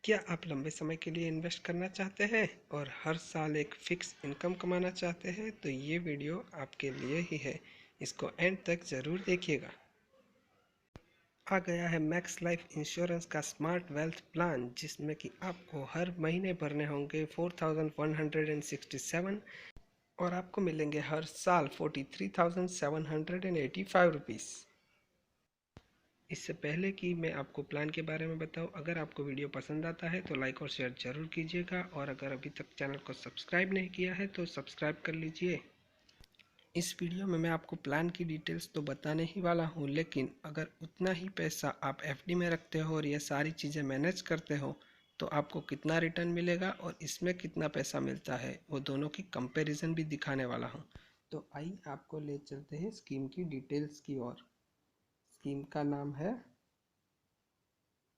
क्या आप लंबे समय के लिए इन्वेस्ट करना चाहते हैं और हर साल एक फिक्स इनकम कमाना चाहते हैं तो ये वीडियो आपके लिए ही है। इसको एंड तक ज़रूर देखिएगा। आ गया है मैक्स लाइफ इंश्योरेंस का स्मार्ट वेल्थ प्लान, जिसमें कि आपको हर महीने भरने होंगे 4167 और आपको मिलेंगे हर साल 43,785 रुपीज़। इससे पहले कि मैं आपको प्लान के बारे में बताऊं, अगर आपको वीडियो पसंद आता है तो लाइक और शेयर ज़रूर कीजिएगा, और अगर अभी तक चैनल को सब्सक्राइब नहीं किया है तो सब्सक्राइब कर लीजिए। इस वीडियो में मैं आपको प्लान की डिटेल्स तो बताने ही वाला हूं, लेकिन अगर उतना ही पैसा आप एफडी में रखते हो और ये सारी चीज़ें मैनेज करते हो तो आपको कितना रिटर्न मिलेगा और इसमें कितना पैसा मिलता है, वो दोनों की कंपैरिजन भी दिखाने वाला हूं। तो आइए आपको ले चलते हैं स्कीम की डिटेल्स की ओर। स्कीम का नाम है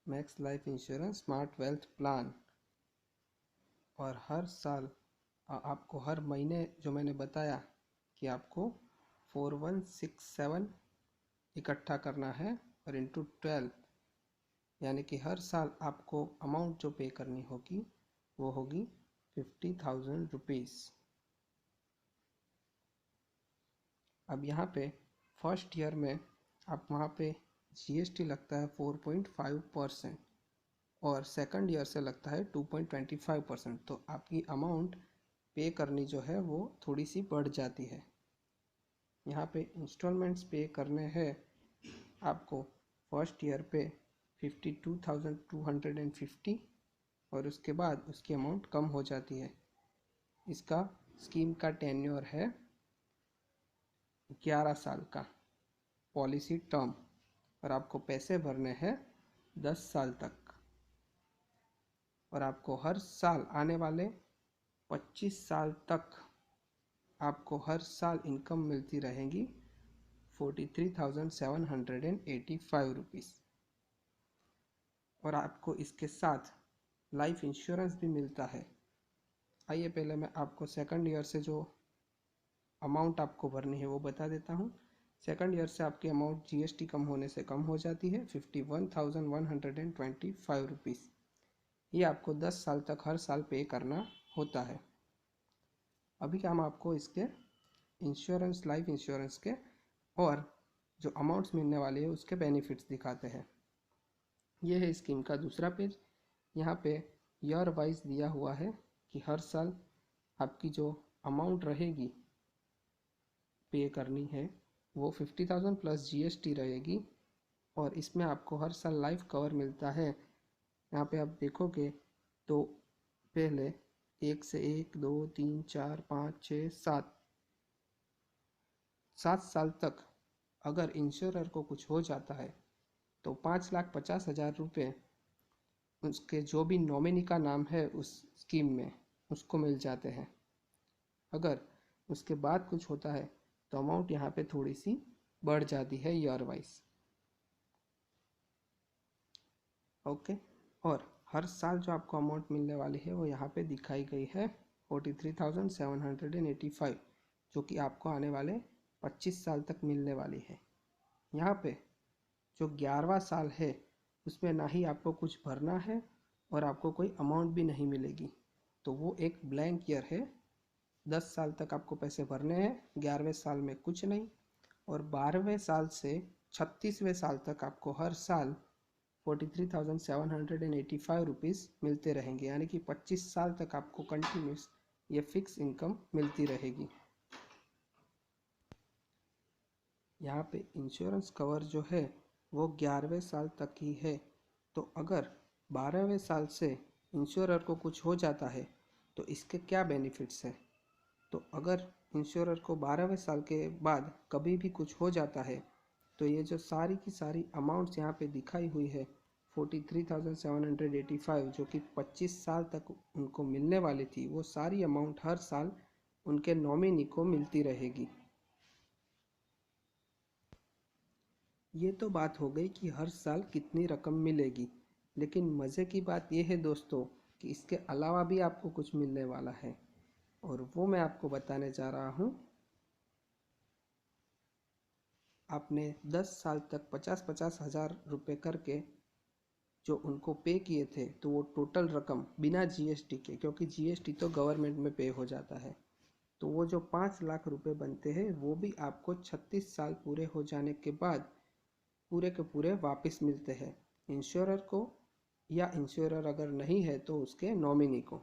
max life insurance smart wealth plan, और हर साल आपको हर महीने जो मैंने बताया कि आपको 4167 इकट्ठा करना है और इंटू 12, यानी कि हर साल आपको अमाउंट जो पे करनी होगी वो होगी 50,000 रुपीज़। अब यहाँ पे फर्स्ट ईयर में आप वहाँ पे जीएसटी लगता है 4.5% और सेकंड ईयर से लगता है 2.25%। तो आपकी अमाउंट पे करनी जो है वो थोड़ी सी बढ़ जाती है। यहाँ पे इंस्टॉलमेंट्स पे करने हैं आपको फर्स्ट ईयर पे 52,250, और उसके बाद उसकी अमाउंट कम हो जाती है। इसका स्कीम का टेन्योर है 11 साल का पॉलिसी टर्म, और आपको पैसे भरने हैं 10 साल तक, और आपको हर साल आने वाले 25 साल तक आपको हर साल इनकम मिलती रहेगी 43,785 रुपीज़। और आपको इसके साथ लाइफ इंश्योरेंस भी मिलता है। आइए पहले मैं आपको सेकंड ईयर से जो अमाउंट आपको भरनी है वो बता देता हूँ। सेकंड ईयर से आपकी अमाउंट जीएसटी कम होने से कम हो जाती है 51,125 रुपीज़। ये आपको 10 साल तक हर साल पे करना होता है। अभी हम आपको इसके इंश्योरेंस, लाइफ इंश्योरेंस के और जो अमाउंट्स मिलने वाली है उसके बेनिफिट्स दिखाते हैं। ये है स्कीम का दूसरा पेज। यहाँ पे ईयर वाइज दिया हुआ है कि हर साल आपकी जो अमाउंट रहेगी पे करनी है वो 50,000 प्लस जीएसटी रहेगी, और इसमें आपको हर साल लाइफ कवर मिलता है। यहाँ पे आप देखोगे तो पहले 1 से 1 2 3 4 5 6 7 साल तक अगर इंश्योरर को कुछ हो जाता है तो 5,50,000 रुपये उसके जो भी नॉमिनी का नाम है उस स्कीम में उसको मिल जाते हैं। अगर उसके बाद कुछ होता है तो अमाउंट यहाँ पे थोड़ी सी बढ़ जाती है ईयर वाइज। ओके, और हर साल जो आपको अमाउंट मिलने वाली है वो यहाँ पे दिखाई गई है 43,785, जो कि आपको आने वाले 25 साल तक मिलने वाली है। यहाँ पे जो 11वां साल है उसमें ना ही आपको कुछ भरना है और आपको कोई अमाउंट भी नहीं मिलेगी, तो वो एक ब्लैंक ईयर है। 10 साल तक आपको पैसे भरने हैं, 11वें साल में कुछ नहीं, और 12वें साल से 36वें साल तक आपको हर साल 43,785 रुपीज़ मिलते रहेंगे, यानी कि 25 साल तक आपको कंटिन्यूस ये फिक्स इनकम मिलती रहेगी। यहाँ पे इंश्योरेंस कवर जो है वो 11वें साल तक ही है। तो अगर 12वें साल से इंश्योरर को कुछ हो जाता है तो इसके क्या बेनिफिट्स हैं। तो अगर इंश्योरर को 12वें साल के बाद कभी भी कुछ हो जाता है तो ये जो सारी की सारी अमाउंट्स यहाँ पे दिखाई हुई है 43,785, जो कि 25 साल तक उनको मिलने वाली थी, वो सारी अमाउंट हर साल उनके नॉमिनी को मिलती रहेगी। ये तो बात हो गई कि हर साल कितनी रकम मिलेगी, लेकिन मज़े की बात यह है दोस्तों कि इसके अलावा भी आपको कुछ मिलने वाला है, और वो मैं आपको बताने जा रहा हूँ। आपने 10 साल तक 50-50 हज़ार रुपये करके जो उनको पे किए थे, तो वो टोटल रकम बिना जीएसटी के, क्योंकि जीएसटी तो गवर्नमेंट में पे हो जाता है, तो वो जो 5 लाख रुपए बनते हैं वो भी आपको 36 साल पूरे हो जाने के बाद पूरे के पूरे वापस मिलते हैं इंश्योरर को, या इंश्योरर अगर नहीं है तो उसके नॉमिनी को।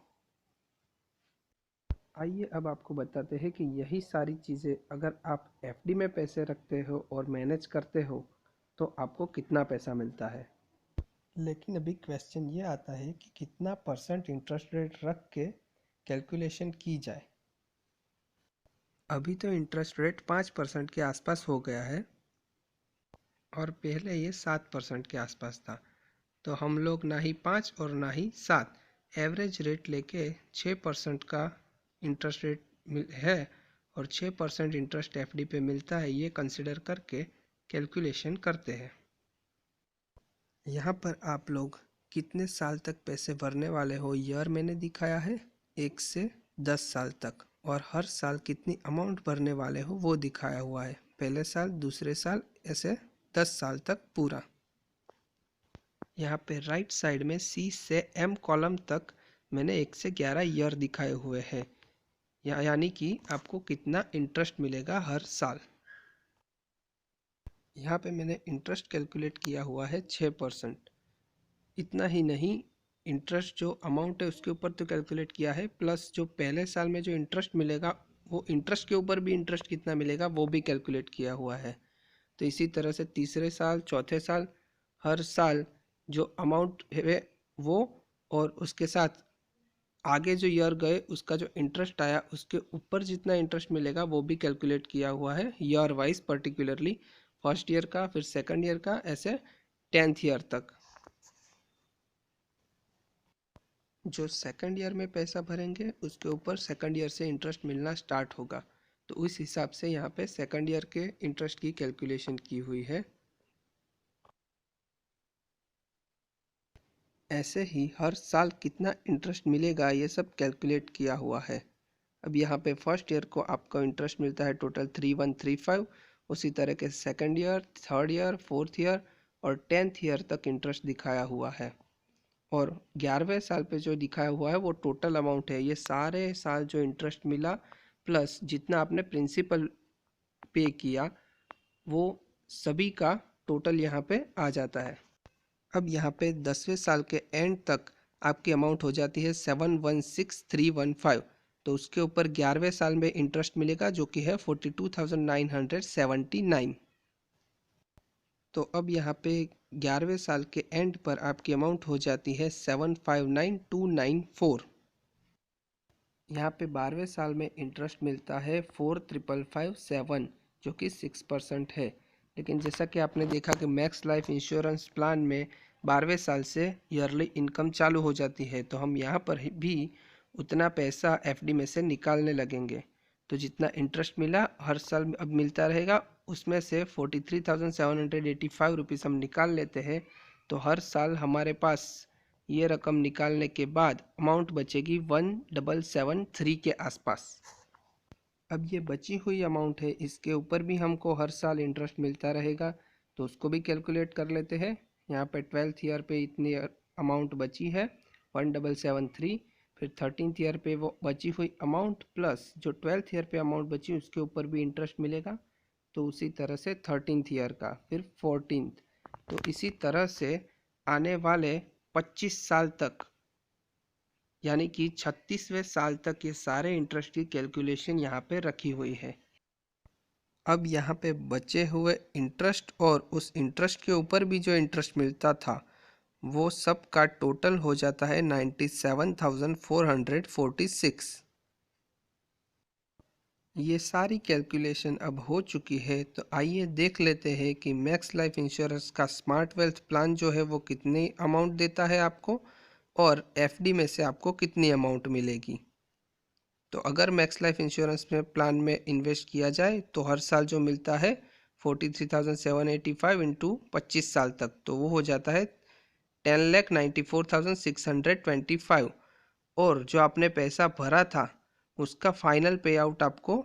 आइए अब आपको बताते हैं कि यही सारी चीज़ें अगर आप एफडी में पैसे रखते हो और मैनेज करते हो तो आपको कितना पैसा मिलता है। लेकिन अभी क्वेश्चन ये आता है कि कितना परसेंट इंटरेस्ट रेट रख के कैलकुलेशन की जाए। अभी तो इंटरेस्ट रेट 5% के आसपास हो गया है और पहले ये 7% के आसपास था, तो हम लोग ना ही 5 और ना ही 7, एवरेज रेट लेके 6% का इंटरेस्ट रेट है और 6% इंटरेस्ट एफडी पे मिलता है, ये कंसिडर करके कैलकुलेशन करते हैं। यहाँ पर आप लोग कितने साल तक पैसे भरने वाले हो ईयर मैंने दिखाया है 1 से 10 साल तक, और हर साल कितनी अमाउंट भरने वाले हो वो दिखाया हुआ है, पहले साल दूसरे साल ऐसे 10 साल तक पूरा। यहाँ पे राइट साइड में सी से एम कॉलम तक मैंने 1 से 11 ईयर दिखाए हुए हैं, यानी कि आपको कितना इंटरेस्ट मिलेगा हर साल। यहाँ पे मैंने इंटरेस्ट कैलकुलेट किया हुआ है 6%। इतना ही नहीं, इंटरेस्ट जो अमाउंट है उसके ऊपर तो कैलकुलेट किया है, प्लस जो पहले साल में जो इंटरेस्ट मिलेगा वो इंटरेस्ट के ऊपर भी इंटरेस्ट कितना मिलेगा वो भी कैलकुलेट किया हुआ है। तो इसी तरह से तीसरे साल चौथे साल हर साल जो अमाउंट है वो, और उसके साथ आगे जो ईयर गए उसका जो इंटरेस्ट आया उसके ऊपर जितना इंटरेस्ट मिलेगा वो भी कैलकुलेट किया हुआ है year wise, particularly first year का, फिर सेकंड ईयर का, ऐसे 10th ईयर तक। जो सेकंड ईयर में पैसा भरेंगे उसके ऊपर सेकंड ईयर से इंटरेस्ट मिलना स्टार्ट होगा, तो उस हिसाब से यहाँ पे सेकंड ईयर के इंटरेस्ट की कैलकुलेशन की हुई है। ऐसे ही हर साल कितना इंटरेस्ट मिलेगा ये सब कैलकुलेट किया हुआ है। अब यहाँ पे फर्स्ट ईयर को आपको इंटरेस्ट मिलता है टोटल 3135, उसी तरह के second year, third year, fourth year और 10th ईयर तक इंटरेस्ट दिखाया हुआ है। और 11वें साल पे जो दिखाया हुआ है वो टोटल अमाउंट है, ये सारे साल जो इंटरेस्ट मिला प्लस जितना आपने प्रिंसिपल पे किया वो सभी का टोटल यहाँ पे आ जाता है। अब यहाँ पे 10वें साल के एंड तक आपकी अमाउंट हो जाती है 716315, तो उसके ऊपर 11वें साल में इंटरेस्ट मिलेगा जो कि है 42,979। तो अब यहाँ पे 11वें साल के एंड पर आपकी अमाउंट हो जाती है 759294। यहाँ पे 12वें साल में इंटरेस्ट मिलता है 4557 जो कि 6% है। लेकिन जैसा कि आपने देखा कि मैक्स लाइफ इंश्योरेंस प्लान में 12वें साल से ईयरली इनकम चालू हो जाती है, तो हम यहाँ पर भी उतना पैसा एफडी में से निकालने लगेंगे। तो जितना इंटरेस्ट मिला हर साल अब मिलता रहेगा, उसमें से 43,785 रुपीज़ हम निकाल लेते हैं, तो हर साल हमारे पास ये रकम निकालने के बाद अमाउंट बचेगी 1773 के आसपास। अब ये बची हुई अमाउंट है, इसके ऊपर भी हमको हर साल इंटरेस्ट मिलता रहेगा, तो उसको भी कैलकुलेट कर लेते हैं। यहाँ पे 12th ईयर पे इतनी अमाउंट बची है 1773, फिर 13th ईयर पे वो बची हुई अमाउंट प्लस जो 12th ईयर पे अमाउंट बची उसके ऊपर भी इंटरेस्ट मिलेगा, तो उसी तरह से 13th ईयर का, फिर 14th, तो इसी तरह से आने वाले 25 साल तक, यानी कि 36वें साल तक ये सारे इंटरेस्ट की कैलकुलेशन यहाँ पे रखी हुई है। अब यहाँ पे बचे हुए इंटरेस्ट और उस इंटरेस्ट के ऊपर भी जो इंटरेस्ट मिलता था वो सब का टोटल हो जाता है 97,446। ये सारी कैलकुलेशन अब हो चुकी है, तो आइए देख लेते हैं कि मैक्स लाइफ इंश्योरेंस का स्मार्ट वेल्थ प्लान जो है वो कितनी अमाउंट देता है आपको, और एफडी में से आपको कितनी अमाउंट मिलेगी। तो अगर मैक्स लाइफ इंश्योरेंस में प्लान में इन्वेस्ट किया जाए तो हर साल जो मिलता है 43,785 इंटू 25 साल तक, तो वो हो जाता है 10,94,625, और जो आपने पैसा भरा था उसका फाइनल पे आउट आपको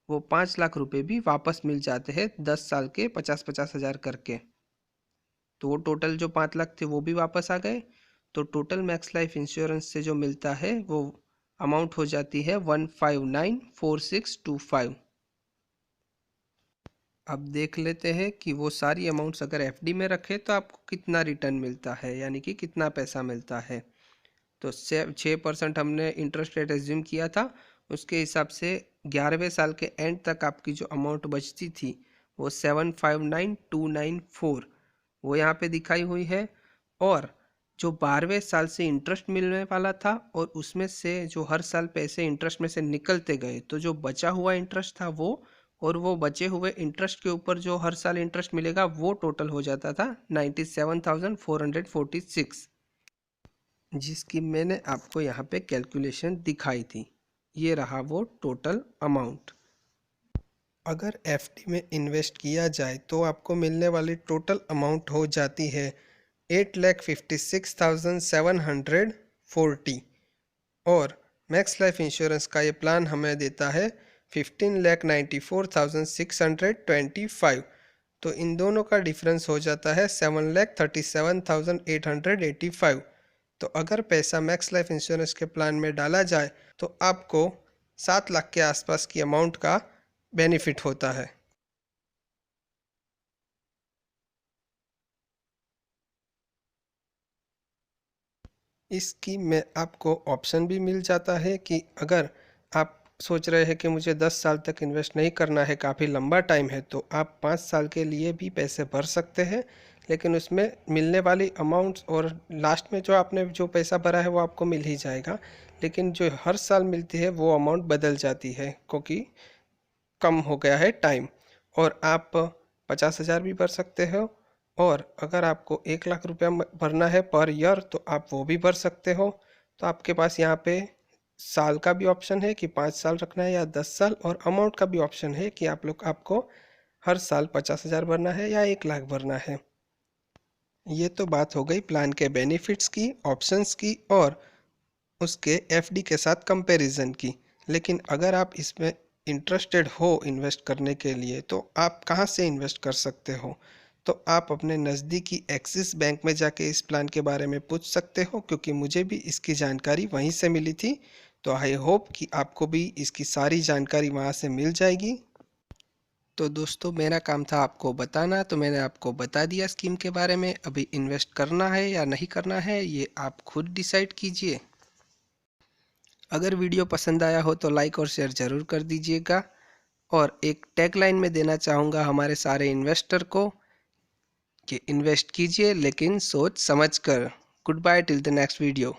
वो 5 लाख रुपए भी वापस मिल जाते हैं 10 साल के 50-50 हज़ार करके। तो वो टोटल जो 5 लाख थे वो भी वापस आ गए। तो टोटल मैक्स लाइफ इंश्योरेंस से जो मिलता है वो अमाउंट हो जाती है 1594625। अब देख लेते हैं कि वो सारी अमाउंट्स अगर एफडी में रखे तो आपको कितना रिटर्न मिलता है, यानी कि कितना पैसा मिलता है। तो 6% हमने इंटरेस्ट रेट एज्यूम किया था, उसके हिसाब से 11वें साल के एंड तक आपकी जो अमाउंट बचती थी वो 759294 वो यहाँ पे दिखाई हुई है। और जो 12वें साल से इंटरेस्ट मिलने वाला था और उसमें से जो हर साल पैसे इंटरेस्ट में से निकलते गए, तो जो बचा हुआ इंटरेस्ट था वो और वो बचे हुए इंटरेस्ट के ऊपर जो हर साल इंटरेस्ट मिलेगा वो टोटल हो जाता था 97,446, जिसकी मैंने आपको यहाँ पे कैलकुलेशन दिखाई थी। ये रहा वो टोटल अमाउंट। अगर एफडी में इन्वेस्ट किया जाए तो आपको मिलने वाली टोटल अमाउंट हो जाती है 8,56,740। और मैक्स लाइफ इंश्योरेंस का ये प्लान हमें देता है 15,94,625। तो इन दोनों का डिफरेंस हो जाता है 7,37,885। तो अगर पैसा मैक्स लाइफ इंश्योरेंस के प्लान में डाला जाए तो आपको 7 लाख के आसपास की अमाउंट का बेनिफिट होता है। इसकी में आपको ऑप्शन भी मिल जाता है कि अगर आप सोच रहे हैं कि मुझे 10 साल तक इन्वेस्ट नहीं करना है, काफ़ी लंबा टाइम है, तो आप 5 साल के लिए भी पैसे भर सकते हैं। लेकिन उसमें मिलने वाली अमाउंट्स और लास्ट में जो आपने जो पैसा भरा है वो आपको मिल ही जाएगा, लेकिन जो हर साल मिलती है वो अमाउंट बदल जाती है क्योंकि कम हो गया है टाइम। और आप 50,000 भी भर सकते हो, और अगर आपको 1 लाख रुपया भरना है पर ईयर तो आप वो भी भर सकते हो। तो आपके पास यहाँ पे साल का भी ऑप्शन है कि 5 साल रखना है या 10 साल, और अमाउंट का भी ऑप्शन है कि आपको हर साल 50,000 भरना है या 1 लाख भरना है। ये तो बात हो गई प्लान के बेनिफिट्स की, ऑप्शंस की और उसके एफडी के साथ कंपैरिजन की। लेकिन अगर आप इसमें इंटरेस्टेड हो इन्वेस्ट करने के लिए तो आप कहाँ से इन्वेस्ट कर सकते हो? तो आप अपने नज़दीकी एक्सिस बैंक में जाके इस प्लान के बारे में पूछ सकते हो, क्योंकि मुझे भी इसकी जानकारी वहीं से मिली थी। तो आई होप कि आपको भी इसकी सारी जानकारी वहाँ से मिल जाएगी। तो दोस्तों, मेरा काम था आपको बताना, तो मैंने आपको बता दिया स्कीम के बारे में। अभी इन्वेस्ट करना है या नहीं करना है ये आप खुद डिसाइड कीजिए। अगर वीडियो पसंद आया हो तो लाइक और शेयर ज़रूर कर दीजिएगा। और एक टैगलाइन में देना चाहूँगा हमारे सारे इन्वेस्टर को कि इन्वेस्ट कीजिए लेकिन सोच समझ कर। Good bye till the next video.